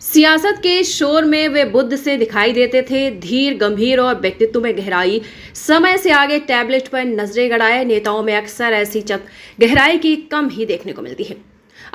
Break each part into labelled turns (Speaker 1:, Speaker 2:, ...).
Speaker 1: सियासत के शोर में वे बुद्ध से दिखाई देते थे, धीर, गंभीर और व्यक्तित्व में गहराई। समय से आगे टैबलेट पर नजरें गड़ाए नेताओं में अक्सर ऐसी गहराई की कम ही देखने को मिलती है।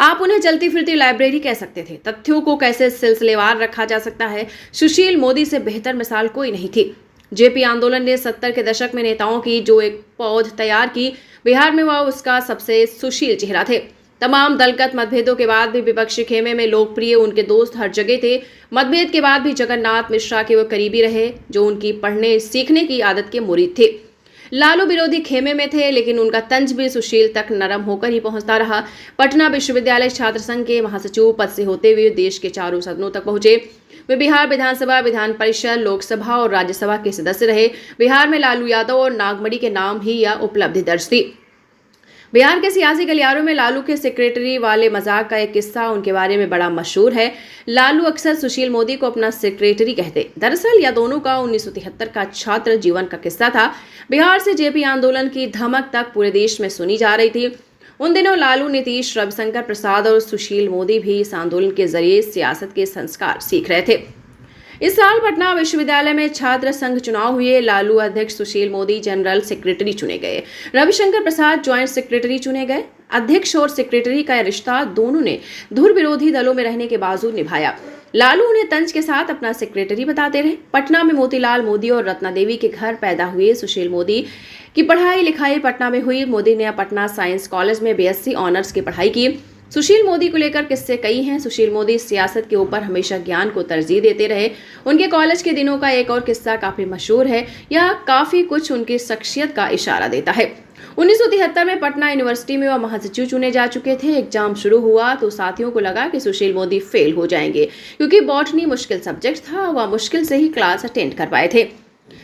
Speaker 1: आप उन्हें चलती फिरती लाइब्रेरी कह सकते थे। तथ्यों को कैसे सिलसिलेवार रखा जा सकता है, सुशील मोदी से बेहतर मिसाल कोई नहीं थी। जेपी आंदोलन ने 70 के दशक में नेताओं की जो एक पौध तैयार की, बिहार में वह उसका सबसे सुशील चेहरा थे। तमाम दलगत मतभेदों के बाद भी विपक्षी खेमे में लोकप्रिय, उनके दोस्त हर जगह थे। मतभेद के बाद भी जगन्नाथ मिश्रा के वो करीबी रहे, जो उनकी पढ़ने सीखने की आदत के मुरीद थे। लालू विरोधी खेमे में थे, लेकिन उनका तंज भी सुशील तक नरम होकर ही पहुंचता रहा। पटना विश्वविद्यालय छात्र संघ के महासचिव पद से होते हुए देश के चारों सदनों तक पहुंचे। वे बिहार विधानसभा, विधान परिषद, लोकसभा और राज्यसभा के सदस्य रहे। बिहार में लालू यादव और नागमणि के नाम ही यह उपलब्धि दर्ज थी। बिहार के सियासी गलियारों में लालू के सेक्रेटरी वाले मजाक का एक किस्सा उनके बारे में बड़ा मशहूर है। लालू अक्सर सुशील मोदी को अपना सेक्रेटरी कहते। दरअसल यह दोनों का 1973 का छात्र जीवन का किस्सा था। बिहार से जेपी आंदोलन की धमक तक पूरे देश में सुनी जा रही थी। उन दिनों लालू, नीतीश, रविशंकर प्रसाद और सुशील मोदी भी इस आंदोलन के जरिए सियासत के संस्कार सीख रहे थे। इस साल पटना विश्वविद्यालय में छात्र संघ चुनाव हुए। लालू अध्यक्ष, सुशील मोदी जनरल सेक्रेटरी चुने गए। रविशंकर प्रसाद ज्वाइंट सेक्रेटरी चुने गए। अध्यक्ष और सेक्रेटरी का रिश्ता दोनों ने धुर विरोधी दलों में रहने के बावजूद निभाया। लालू उन्हें तंज के साथ अपना सेक्रेटरी बताते रहे। पटना में मोतीलाल मोदी और रत्ना देवी के घर पैदा हुए सुशील मोदी की पढ़ाई लिखाई पटना में हुई। मोदी ने पटना साइंस कॉलेज में बीएससी ऑनर्स की पढ़ाई की। सुशील मोदी को लेकर किस्से कई हैं। सुशील मोदी सियासत के ऊपर हमेशा ज्ञान को तरजीह देते रहे। उनके कॉलेज के दिनों का एक और किस्सा काफी मशहूर है। यह काफी कुछ उनकी शख्सियत का इशारा देता है। 1973 में पटना यूनिवर्सिटी में वह महासचिव चुने जा चुके थे। एग्जाम शुरू हुआ तो साथियों को लगा कि सुशील मोदी फेल हो जाएंगे, क्योंकि बॉटनी मुश्किल सब्जेक्ट था। वह मुश्किल से ही क्लास अटेंड कर पाए थे।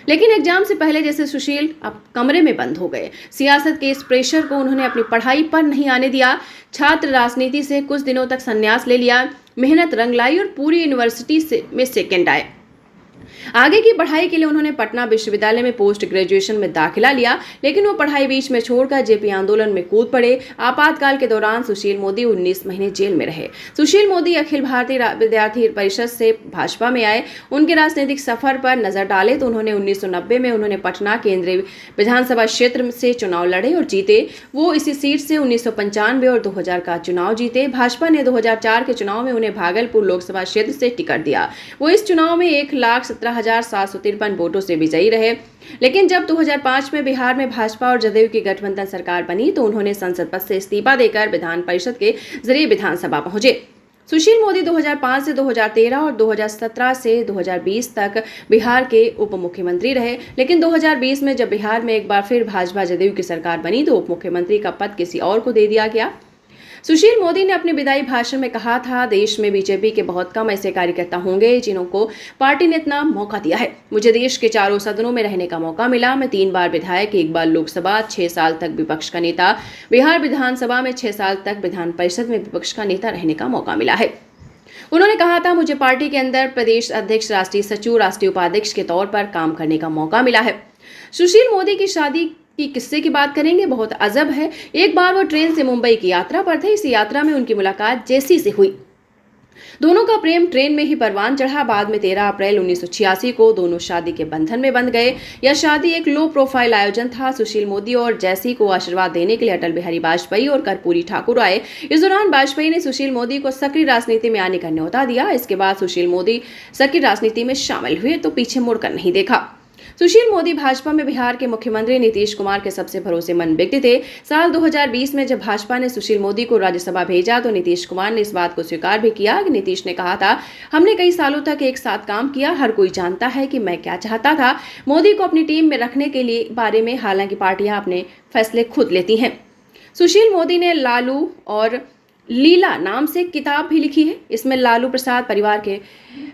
Speaker 1: लेकिन एग्जाम से पहले जैसे सुशील अब कमरे में बंद हो गए। सियासत के इस प्रेशर को उन्होंने अपनी पढ़ाई पर नहीं आने दिया। छात्र राजनीति से कुछ दिनों तक संन्यास ले लिया। मेहनत रंग लाई और पूरी यूनिवर्सिटी में सेकेंड आए। आगे की पढ़ाई के लिए उन्होंने पटना विश्वविद्यालय में पोस्ट ग्रेजुएशन में दाखिला लिया, लेकिन वो पढ़ाई बीच में छोड़कर जेपी आंदोलन में कूद पड़े। आपातकाल के दौरान सुशील मोदी 19 महीने जेल में रहे। सुशील मोदी अखिल भारतीय विद्यार्थी परिषद से भाजपा में आए। उनके राजनीतिक सफर पर नजर डाले तो उन्होंने 1990 में उन्होंने पटना केंद्रीय विधानसभा क्षेत्र से चुनाव लड़े और जीते। वो इसी सीट से 1995 और 2000 का चुनाव जीते। भाजपा ने 2004 के चुनाव में उन्हें भागलपुर लोकसभा क्षेत्र से टिकट दिया। वो इस चुनाव में 1,17,753 वोटों से विजयी रहे। लेकिन जब 2005 में बिहार में भाजपा और जदयू की गठबंधन सरकार बनी तो उन्होंने संसद पद से इस्तीफा देकर विधान परिषद के जरिए विधानसभा पहुंचे। सुशील मोदी 2005 से 2013 और 2017 से 2020 तक बिहार के उप मुख्यमंत्री रहे। लेकिन 2020 में जब बिहार में एक बार फिर भाजपा जदयू की सरकार बनी तो उप मुख्यमंत्री का पद किसी और को दे दिया गया। सुशील मोदी ने अपने विदाई भाषण में कहा था, देश में बीजेपी के बहुत कम ऐसे कार्यकर्ता होंगे जिनको पार्टी ने इतना मौका दिया है। मुझे देश के चारों सदनों में रहने का मौका मिला। मैं 3 बार विधायक, 1 बार लोकसभा, 6 साल तक विपक्ष का नेता, बिहार विधानसभा में 6 साल तक विधान परिषद में विपक्ष का नेता रहने का मौका मिला है। उन्होंने कहा था, मुझे पार्टी के अंदर प्रदेश अध्यक्ष, राष्ट्रीय सचिव, राष्ट्रीय उपाध्यक्ष के तौर पर काम करने का मौका मिला है। सुशील मोदी की शादी की किस्से की बात करेंगे, बहुत अजब है। एक बार वो ट्रेन से मुंबई की यात्रा पर थे। इस यात्रा में उनकी मुलाकात जेसी से हुई। दोनों का प्रेम ट्रेन में ही परवान चढ़ा। बाद में 13 अप्रैल 1986 को दोनों शादी के बंधन में बंध गए। यह शादी एक लो प्रोफाइल आयोजन था। सुशील मोदी और जैसी को आशीर्वाद देने के लिए अटल बिहारी वाजपेयी और कर्पूरी ठाकुर आए। इस दौरान वाजपेयी ने सुशील मोदी को सक्रिय राजनीति में आने का न्योता दिया। इसके बाद सुशील मोदी सक्रिय राजनीति में शामिल हुए तो पीछे मुड़कर नहीं देखा। सुशील मोदी भाजपा में बिहार के मुख्यमंत्री नीतीश कुमार के सबसे भरोसेमंद व्यक्ति थे। साल 2020 में जब भाजपा ने सुशील मोदी को राज्यसभा भेजा तो नीतीश कुमार ने इस बात को स्वीकार भी किया कि नीतीश ने कहा था, हमने कई सालों तक एक साथ काम किया। हर कोई जानता है कि मैं क्या चाहता था। मोदी को अपनी टीम में रखने के लिए बारे में हालांकि पार्टियां अपने फैसले खुद लेती हैं। सुशील मोदी ने लालू और लीला नाम से किताब भी लिखी है। इसमें लालू प्रसाद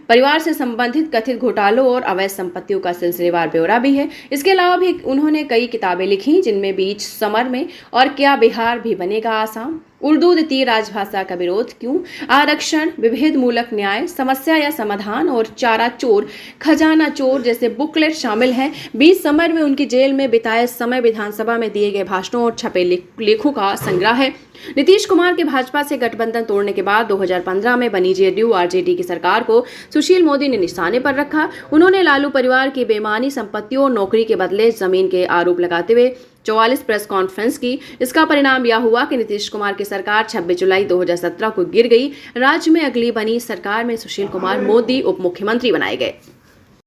Speaker 1: परिवार से संबंधित कथित घोटालों और अवैध संपत्तियों का सिलसिलेवार ब्यौरा भी है। इसके अलावा भी उन्होंने कई किताबें लिखी, जिनमें बीच समर में और क्या बिहार भी बनेगा आसाम, उर्दू द्वितीय राजभाषा का विरोध क्यों, आरक्षण, विभेद मूलक न्याय, समस्या या समाधान और चारा चोर, खजाना चोर जैसे बुकलेट शामिल हैं। 20 समर में उनकी जेल में बिताए समय, विधानसभा में दिए गए भाषणों और छपे लेखों का संग्रह है। नीतीश कुमार के भाजपा से गठबंधन तोड़ने के बाद 2015 में बनी जेडीयू आरजेडी की सरकार को सुशील मोदी ने निशाने पर रखा। उन्होंने लालू परिवार की बेईमानी, संपत्तियों और नौकरी के बदले जमीन के आरोप लगाते हुए 44 प्रेस कॉन्फ्रेंस की। इसका परिणाम यह हुआ कि नीतीश कुमार की सरकार 26 जुलाई 2017 को गिर गई। राज्य में अगली बनी सरकार में सुशील कुमार मोदी उप मुख्यमंत्री बनाए गए।